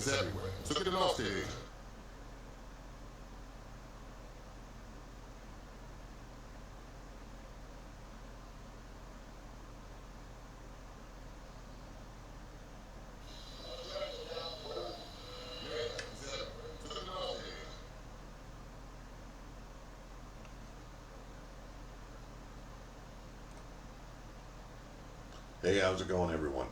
is everywhere. So get it off there. Hey, how's it going, everyone?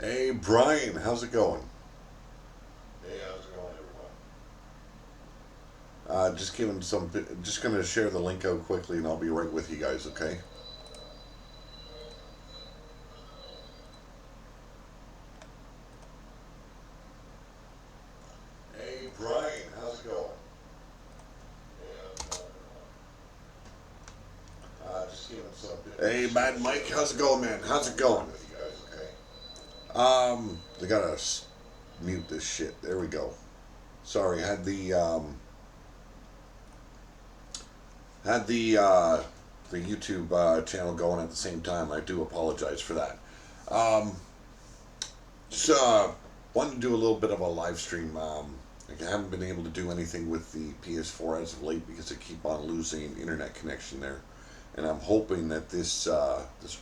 Hey, Brian, how's it going? Hey, how's it going, everyone? Just giving some. Just gonna share the link out quickly, and I'll be right with you guys. Okay. Hey, Brian, how's it going? Just giving some. Hey, Mad Mike, how's it going, man? How's it going? With you guys, okay? They gotta mute this shit. There we go. Sorry, had the YouTube channel going at the same time. I do apologize for that. Um, just wanted to do a little bit of a live stream. I haven't been able to do anything with the PS4 as of late because I keep on losing internet connection there, and I'm hoping that this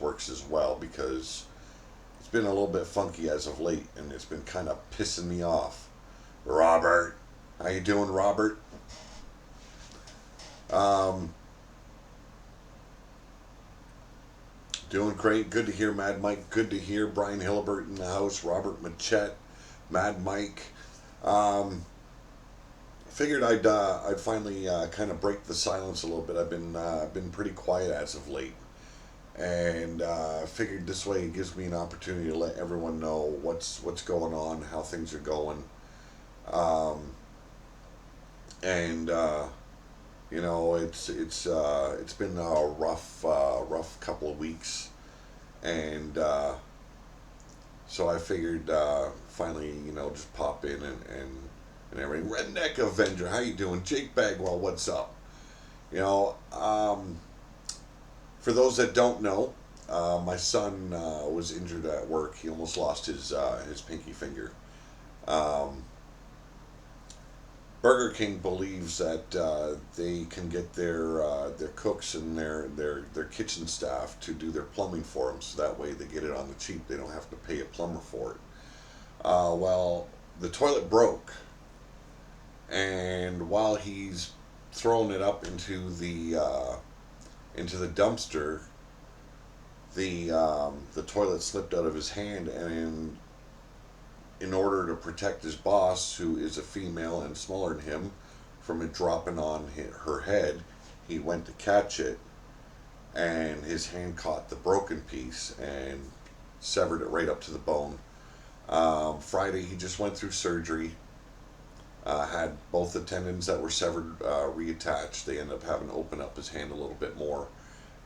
works as well because it's been a little bit funky as of late, and it's been kind of pissing me off. Robert, how you doing, Robert? Um, Doing great. Good to hear, Mad Mike. Good to hear Brian Hillibert in the house. Robert Machette, Mad Mike. Um, Figured I'd finally kind of break the silence a little bit. I've been pretty quiet as of late, and figured this way it gives me an opportunity to let everyone know what's going on, how things are going, um, and it's been a rough couple of weeks, and so I figured finally just pop in and everything. Redneck Avenger, how you doing? Jake Bagwell, what's up? You know, for those that don't know, my son was injured at work. He almost lost his pinky finger. Um, Burger King believes that they can get their cooks and their kitchen staff to do their plumbing for them, so that way they get it on the cheap. They don't have to pay a plumber for it. Well, the toilet broke, and while he's throwing it up into the dumpster, the toilet slipped out of his hand, and in order to protect his boss, who is a female and smaller than him, from it dropping on her head, he went to catch it, and his hand caught the broken piece and severed it right up to the bone. Friday, he just went through surgery. Had both the tendons that were severed reattached. They ended up having to open up his hand a little bit more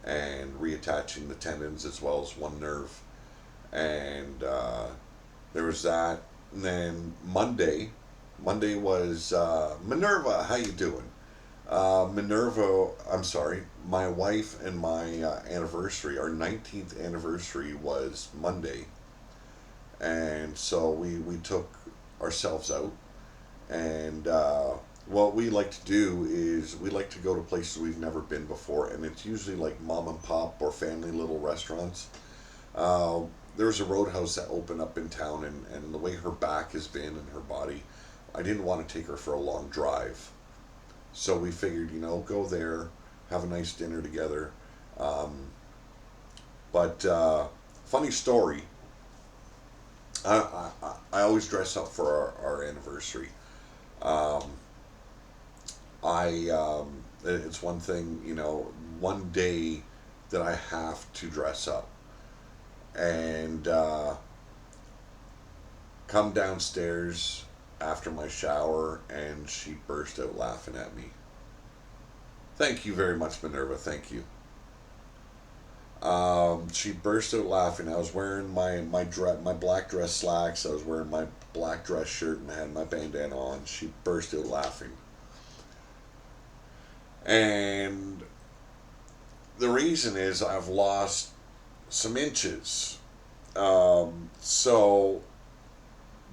and reattaching the tendons as well as one nerve. And there was that. And then Monday was Minerva. How you doing? Minerva. I'm sorry. My wife and my anniversary, our 19th anniversary, was Monday, and so we took ourselves out. And what we like to do is we like to go to places we've never been before, and it's usually like mom and pop or family little restaurants. Uh, there's a roadhouse that opened up in town, and the way her back has been and her body, I didn't want to take her for a long drive. So we figured, go there, have a nice dinner together. Um, but funny story, I always dress up for our anniversary. Um, it's one thing, one day that I have to dress up. And come downstairs after my shower, and she burst out laughing at me. Thank you very much, Minerva. Thank you. She burst out laughing. I was wearing my black dress slacks. I was wearing my black dress shirt and I had my bandana on. She burst out laughing. And the reason is I've lost some inches. So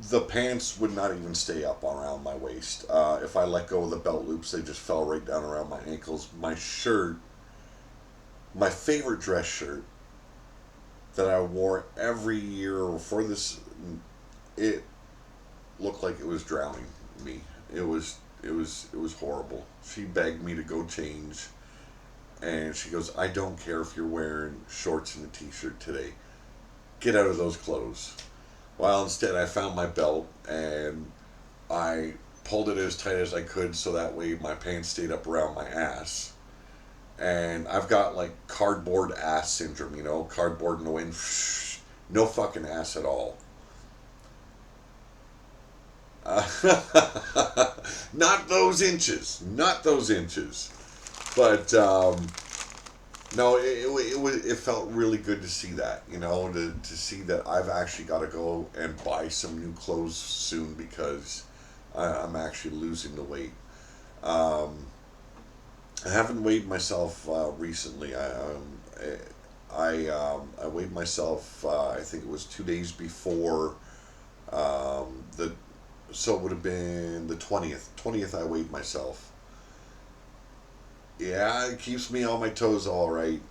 the pants would not even stay up around my waist. If I let go of the belt loops, they just fell right down around my ankles. My shirt, my favorite dress shirt that I wore every year before this, it looked like it was drowning me. It was horrible. She begged me to go change, and she goes, "I don't care if you're wearing shorts and a t-shirt today. Get out of those clothes." Well, instead, I found my belt and I pulled it as tight as I could so that way my pants stayed up around my ass. And I've got like cardboard ass syndrome, cardboard in the wind, no fucking ass at all. Not those inches, not those inches. But no, it felt really good to see that, to see that I've actually got to go and buy some new clothes soon because I'm actually losing the weight. I haven't weighed myself recently. I weighed myself. I think it was 2 days before the. So it would have been the 20th. 20th, I weighed myself. Yeah, it keeps me on my toes all right.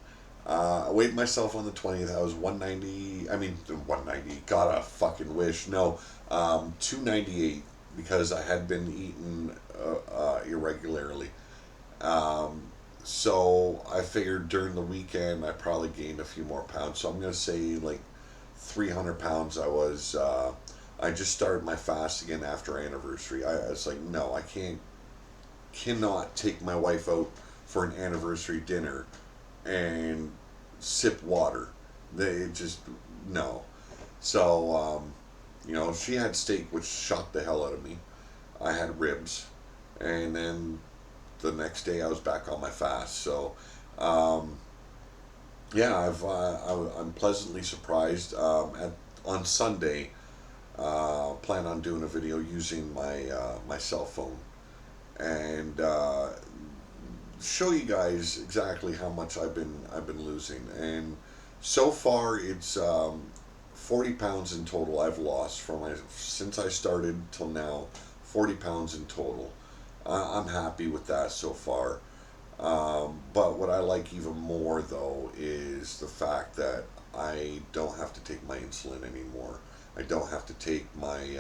I weighed myself on the 20th. I was 190. I mean, 190. God, a fucking wish. No, 298 because I had been eating irregularly. So I figured during the weekend I probably gained a few more pounds. So I'm gonna say like 300 pounds. I just started my fast again after anniversary. I was like, no, I cannot take my wife out for an anniversary dinner and sip water. They just no. So she had steak, which shocked the hell out of me. I had ribs, and then the next day I was back on my fast. So, yeah, I'm pleasantly surprised. On Sunday, plan on doing a video using my cell phone and show you guys exactly how much I've been losing. And so far, it's 40 pounds in total I've lost since I started till now. 40 pounds in total. I'm happy with that so far. But what I like even more though is the fact that I don't have to take my insulin anymore. I don't have to take my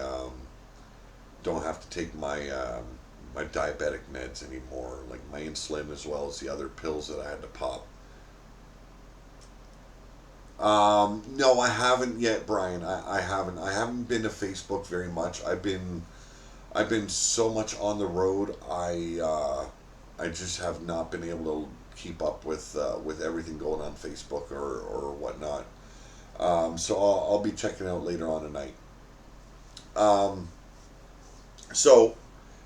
diabetic meds anymore, like my insulin as well as the other pills that I had to pop. No, I haven't yet, Brian. I haven't. I haven't been to Facebook very much. I've been so much on the road. I just have not been able to keep up with everything going on Facebook or whatnot. So I'll be checking out later on tonight. Um, so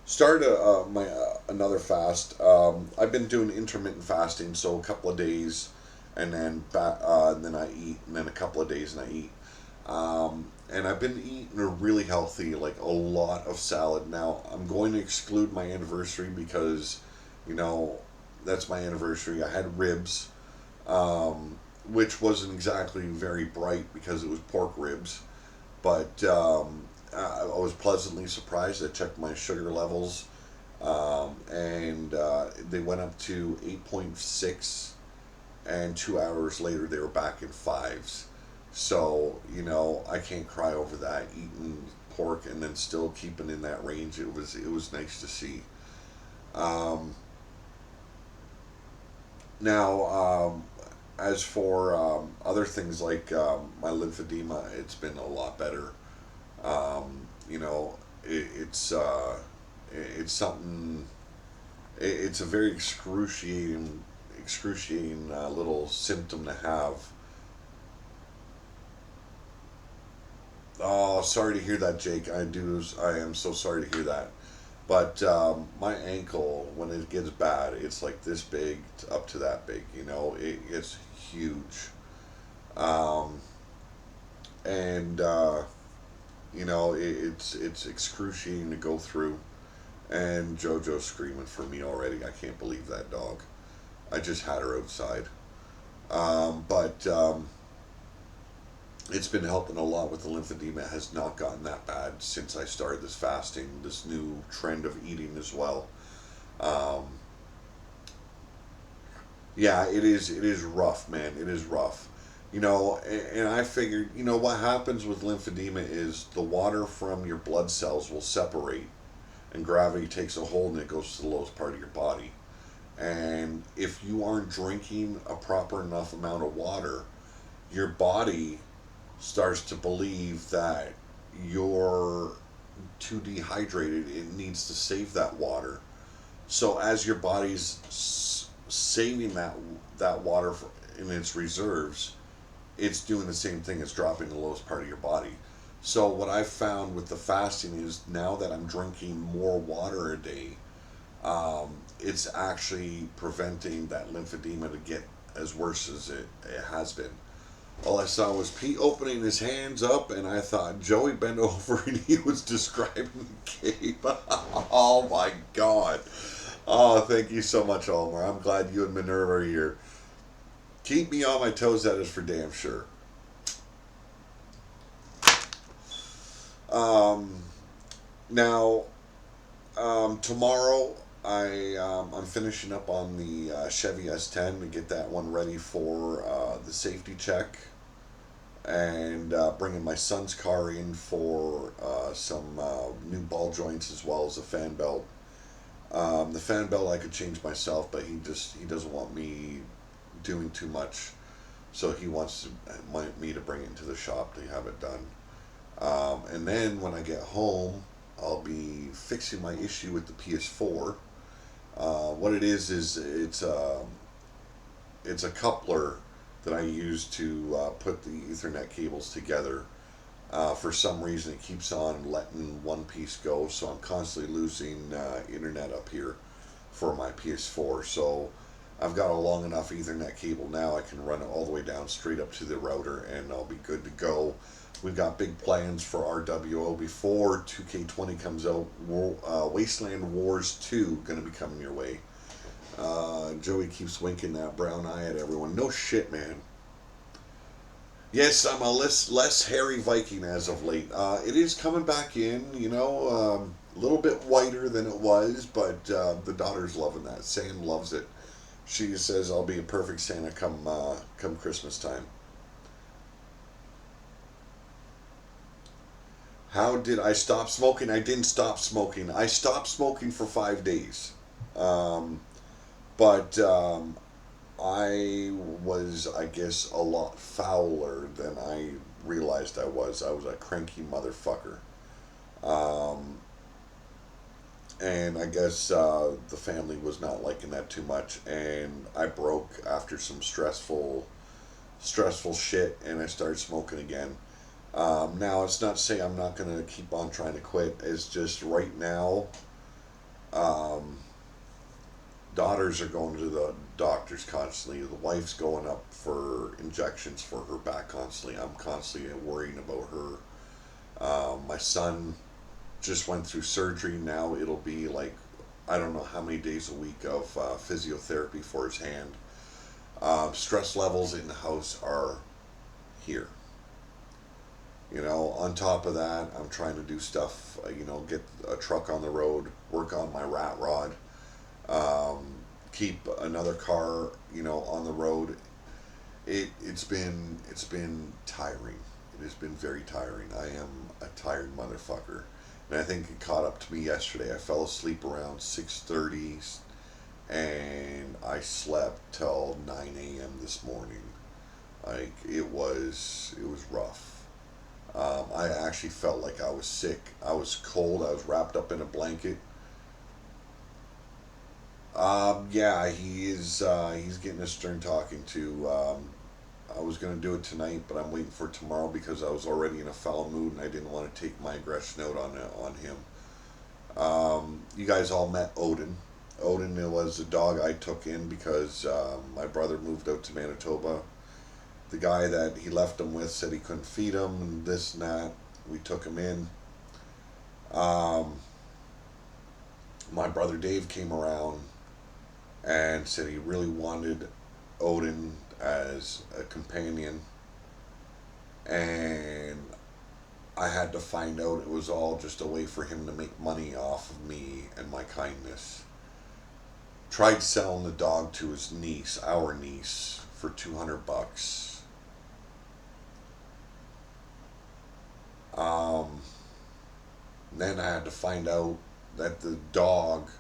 started my another fast. I've been doing intermittent fasting, so a couple of days, and then I eat, and then a couple of days and I eat. And I've been eating a really healthy, like a lot of salad. Now I'm going to exclude my anniversary because, you know, that's my anniversary. I had ribs, which wasn't exactly very bright because it was pork ribs, but I was pleasantly surprised. I checked my sugar levels, and they went up to 8.6, and 2 hours later they were back in fives. So, you know, I can't cry over that. Eating pork and then still keeping in that range, it was nice to see. Um, now, as for other things like my lymphedema, it's been a lot better. You know, it's something. It's a very excruciating little symptom to have. Oh, sorry to hear that, Jake. I am so sorry to hear that. But my ankle, when it gets bad, it's like this big up to that big. You know, it's huge. Um, and You know, it's excruciating to go through. And JoJo's screaming for me already. I can't believe that dog. I just had her outside. But it's been helping a lot with the lymphedema. It has not gotten that bad since I started this fasting, this new trend of eating as well. Um, yeah, it is rough, man. It is rough. You know, and I figured, you know, what happens with lymphedema is the water from your blood cells will separate and gravity takes a hold and it goes to the lowest part of your body. And if you aren't drinking a proper enough amount of water, your body starts to believe that you're too dehydrated. It needs to save that water. So as your body's saving that water in its reserves, it's doing the same thing. It's dropping the lowest part of your body. So what I've found with the fasting is now that I'm drinking more water a day, it's actually preventing that lymphedema to get as worse as it has been. All I saw was Pete opening his hands up, and I thought Joey bent over and he was describing the cave. Oh my God. Oh, thank you so much, Omar. I'm glad you and Minerva are here. Keep me on my toes, that is for damn sure. Um, now, tomorrow I'm finishing up on the Chevy S10 to get that one ready for the safety check, and bringing my son's car in for some new ball joints as well as a fan belt. The fan belt I could change myself, but he doesn't want me doing too much, so he wants me to bring it into the shop to have it done. And then when I get home, I'll be fixing my issue with the PS4. What it is it's a coupler that I use to put the Ethernet cables together. For some reason, it keeps on letting one piece go, so I'm constantly losing internet up here for my PS4. So I've got a long enough Ethernet cable now. I can run it all the way down straight up to the router, and I'll be good to go. We've got big plans for RWO before 2K20 comes out. Wasteland Wars 2 going to be coming your way. Joey keeps winking that brown eye at everyone. No shit, man. Yes, I'm a less hairy Viking as of late. It is coming back in, you know, a little bit whiter than it was, but the daughter's loving that. Sam loves it. She says I'll be a perfect Santa come Christmas time. How did I stop smoking? I didn't stop smoking. I stopped smoking for 5 days. Um, but I was, I guess, a lot fouler than I realized I was. I was a cranky motherfucker. Um, and I guess the family was not liking that too much. And I broke after some stressful shit, and I started smoking again. Now, it's not to say I'm not going to keep on trying to quit. It's just right now, um, daughters are going to the doctors constantly. The wife's going up for injections for her back constantly. I'm constantly worrying about her. My son just went through surgery. Now it'll be like, I don't know how many days a week of physiotherapy for his hand. Stress levels in the house are here. You know, on top of that, I'm trying to do stuff, you know, get a truck on the road, work on my rat rod, um, keep another car, you know, on the road. It's been tiring. It has been very tiring. I am a tired motherfucker. And I think it caught up to me yesterday. I fell asleep around 6:30 and I slept till 9 a.m. this morning. Like it was rough. I actually felt like I was sick. I was cold. I was wrapped up in a blanket. Yeah, he's getting a stern talking to. I was gonna do it tonight, but I'm waiting for tomorrow because I was already in a foul mood and I didn't want to take my aggression out on him. You guys all met Odin. Odin was a dog I took in because my brother moved out to Manitoba. The guy that he left him with said he couldn't feed him and this and that. We took him in. Um, my brother Dave came around and said he really wanted Odin as a companion, and I had to find out it was all just a way for him to make money off of me and my kindness. Tried selling the dog to his niece, our niece, for $200. Then I had to find out that the dog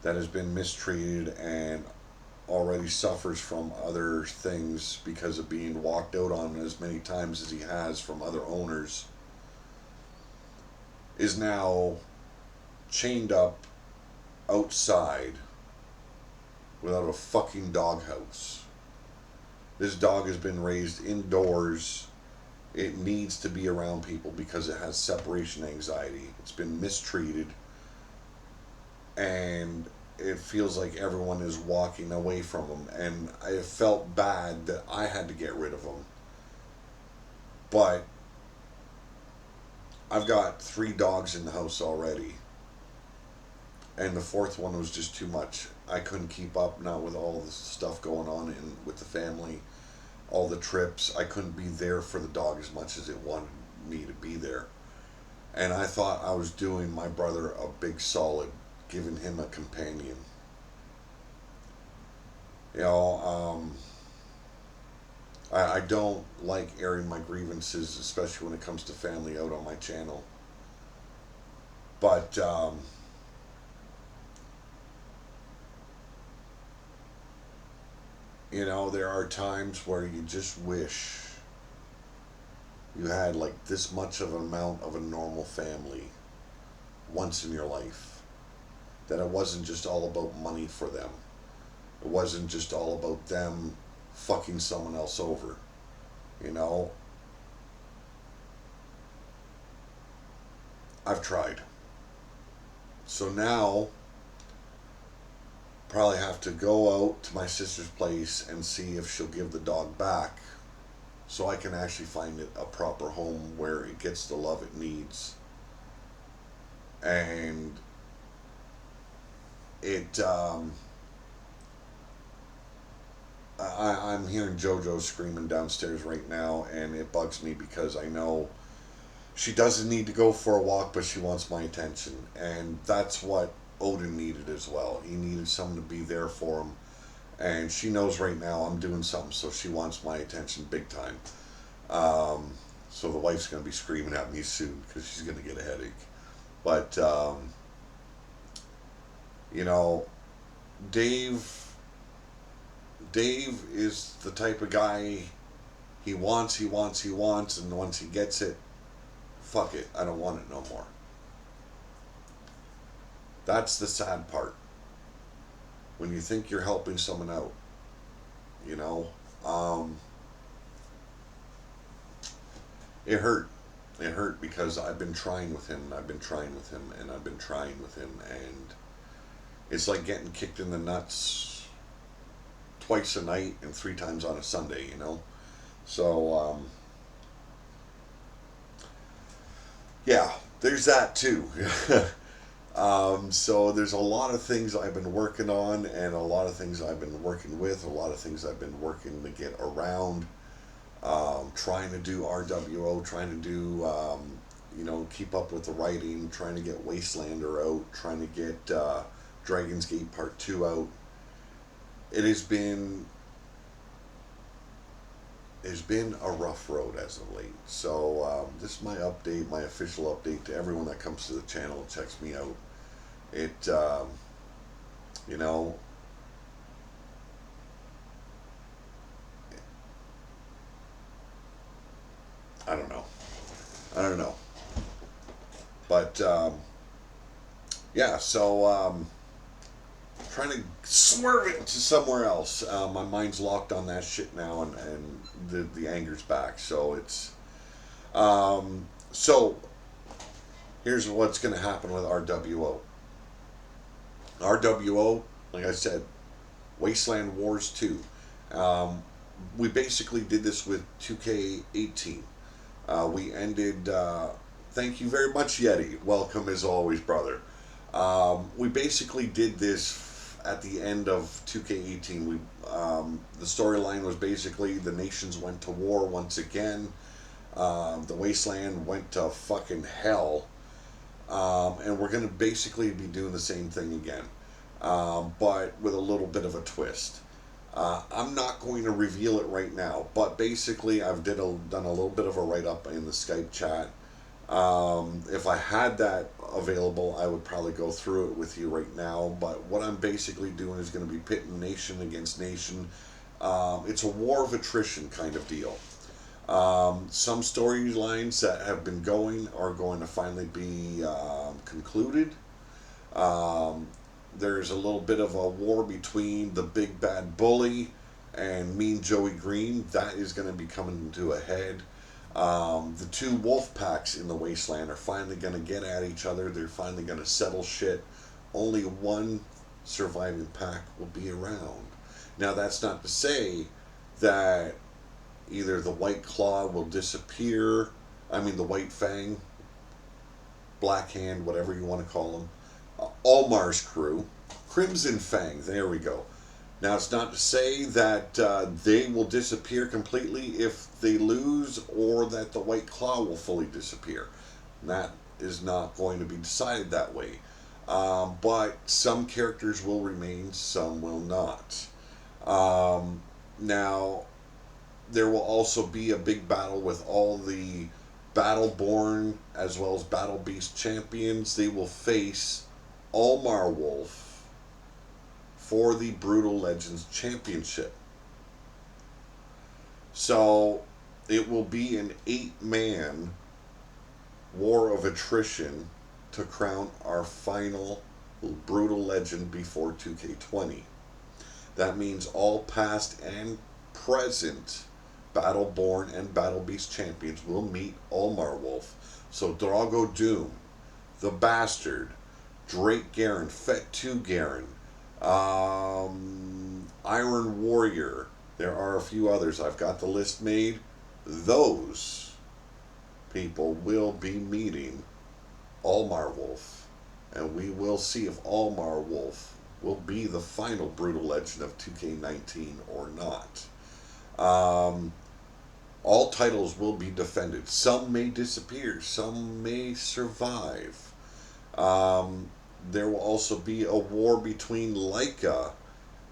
that has been mistreated and already suffers from other things because of being walked out on as many times as he has from other owners is now chained up outside without a fucking doghouse. This dog has been raised indoors. It needs to be around people because it has separation anxiety. It's been mistreated, and it feels like everyone is walking away from him, and I felt bad that I had to get rid of him. But I've got 3 dogs in the house already, and the 4th one was just too much. I couldn't keep up, not with all the stuff going on with the family, all the trips. I couldn't be there for the dog as much as it wanted me to be there. And I thought I was doing my brother a big solid, giving him a companion. You know, I don't like airing my grievances, especially when it comes to family, out on my channel. But, you know, there are times where you just wish you had like this much of an amount of a normal family once in your life. That it wasn't just all about money for them. It wasn't just all about them fucking someone else over. You know? I've tried. So now, probably have to go out to my sister's place and see if she'll give the dog back, so I can actually find it a proper home where it gets the love it needs. And I'm hearing JoJo screaming downstairs right now, and it bugs me because I know she doesn't need to go for a walk, but she wants my attention. And that's what Odin needed as well. He needed someone to be there for him. And she knows right now I'm doing something, so she wants my attention big time. So the wife's going to be screaming at me soon because she's going to get a headache. But, you know, Dave is the type of guy he wants, and once he gets it, fuck it, I don't want it no more. That's the sad part. When you think you're helping someone out, you know, it hurt. It hurt because I've been trying with him, and I've been trying with him, and I've been trying with him, and it's like getting kicked in the nuts twice a night and 3 times on a Sunday, you know? So, yeah, there's that too. So there's a lot of things I've been working on, and a lot of things I've been working with, a lot of things I've been working to get around, trying to do RWO, trying to do, you know, keep up with the writing, trying to get Wastelander out, trying to get Dragon's Gate Part 2 out. It has been a rough road as of late. So this is my update, my official update to everyone that comes to the channel and checks me out. It, you know, I don't know. But, yeah, so, trying to swerve it to somewhere else. My mind's locked on that shit now, and the anger's back. So it's, so here's what's going to happen with RWO. RWO, like I said, Wasteland Wars 2. We basically did this with 2K18. We ended Thank you very much, Yeti. Welcome as always, brother. We basically did this at the end of 2K18. The storyline was basically the nations went to war once again. The wasteland went to fucking hell, and we're gonna basically be doing the same thing again, but with a little bit of a twist. I'm not going to reveal it right now, but basically I've done a little bit of a write up in the Skype chat. If I had that available, I would probably go through it with you right now. But what I'm basically doing is going to be pitting nation against nation. It's a war of attrition kind of deal. Some storylines that have been going are going to finally be concluded. Um, there's a little bit of a war between the big bad bully and Mean Joey Green. That is going to be coming to a head. The two wolf packs in the wasteland are finally going to get at each other. They're finally going to settle shit. Only one surviving pack will be around. Now, that's not to say that either the White Claw will disappear. I mean, the White Fang, Black Hand, whatever you want to call them. Almar's crew, Crimson Fang, there we go. Now, it's not to say that they will disappear completely if they lose, or that the White Claw will fully disappear. That is not going to be decided that way. But some characters will remain, some will not. Now, there will also be a big battle with all the Battleborn as well as Battle Beast champions. They will face Almar Wolf for the Brutal Legends Championship. So it will be an 8-man war of attrition to crown our final Brutal Legend before 2K20. That means all past and present Battleborn and Battle Beast champions will meet Almar Wolf. So Drago Doom, the Bastard, Drake Garen, Fet2 Garen, Iron Warrior. There are a few others. I've got the list made. Those people will be meeting Almar Wolf, and we will see if Almar Wolf will be the final Brutal Legend of 2K19 or not. All titles will be defended. Some may disappear. Some may survive. There will also be a war between Laika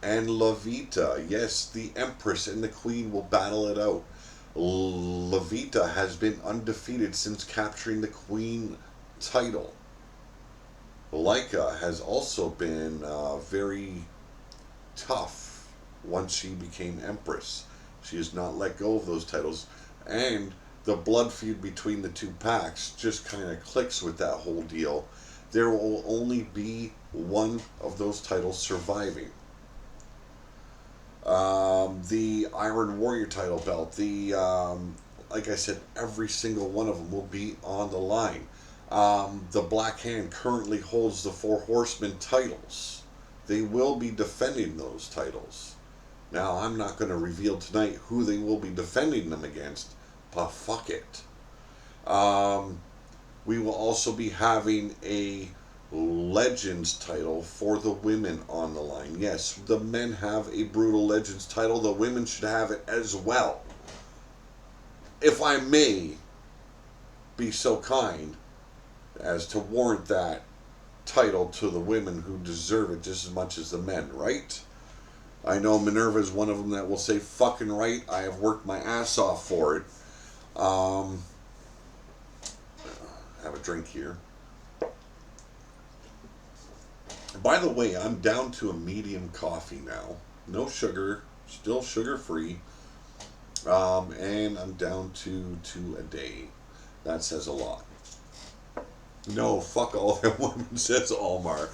and Levita. Yes, the Empress and the Queen will battle it out. Levita has been undefeated since capturing the Queen title. Laika has also been very tough once she became Empress. She has not let go of those titles. And the blood feud between the two packs just kind of clicks with that whole deal. There will only be one of those titles surviving. The Iron Warrior title belt, like I said, every single one of them will be on the line. The Black Hand currently holds the Four Horsemen titles. They will be defending those titles. Now, I'm not going to reveal tonight who they will be defending them against, but fuck it. We will also be having a Legends title for the women on the line. Yes, the men have a Brutal Legends title. The women should have it as well. If I may be so kind as to warrant that title to the women who deserve it just as much as the men, right? I know Minerva is one of them that will say fucking right. I have worked my ass off for it. Have a drink here. By the way, I'm down to a medium coffee now. No sugar, still sugar free. And I'm down to 2 a day. That says a lot. No, fuck all that woman says Almar.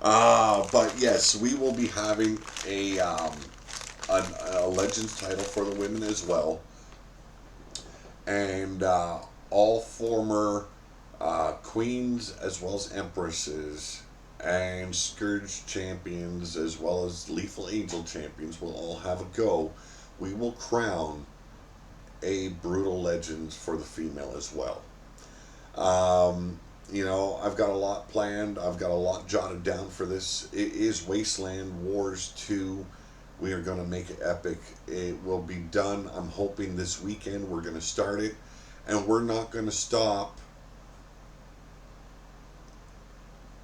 But yes, we will be having a Legends title for the women as well. And all former queens as well as empresses and Scourge champions as well as Lethal Angel champions will all have a go. We will crown a Brutal Legends for the female as well. You know, I've got a lot planned. I've got a lot jotted down for this. It is Wasteland Wars 2. We are going to make it epic. It will be done, I'm hoping, this weekend. We're going to start it. And we're not going to stop.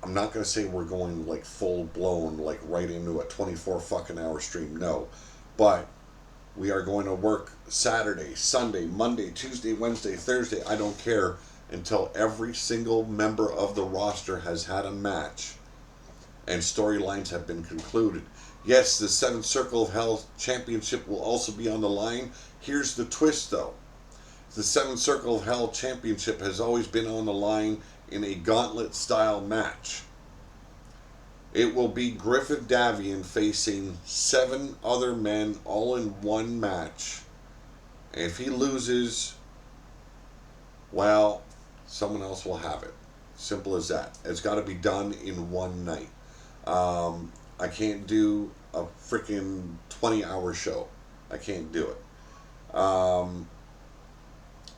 I'm not going to say we're going like full blown, like right into a 24 fucking hour stream. No. But we are going to work Saturday, Sunday, Monday, Tuesday, Wednesday, Thursday. I don't care until every single member of the roster has had a match and storylines have been concluded. Yes, the 7th Circle of Hell Championship will also be on the line. Here's the twist, though. The 7th Circle of Hell Championship has always been on the line in a gauntlet-style match. It will be Griffith Davian facing 7 other men all in one match. If he loses, well, someone else will have it. Simple as that. It's got to be done in one night. I can't do a freaking 20-hour show. I can't do it.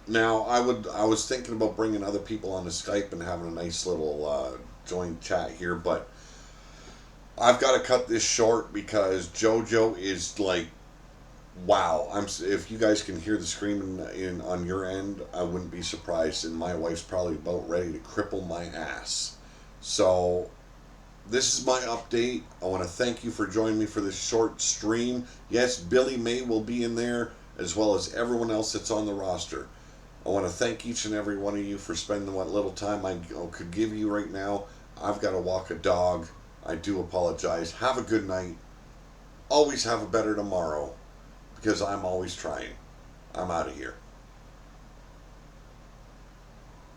Now, I was thinking about bringing other people on the Skype and having a nice little joint chat here, but I've got to cut this short because JoJo is like, wow. If you guys can hear the screaming on your end, I wouldn't be surprised, and my wife's probably about ready to cripple my ass. So this is my update. I want to thank you for joining me for this short stream. Yes, Billy May will be in there, as well as everyone else that's on the roster. I want to thank each and every one of you for spending what little time I could give you right now. I've got to walk a dog. I do apologize. Have a good night. Always have a better tomorrow, because I'm always trying. I'm out of here.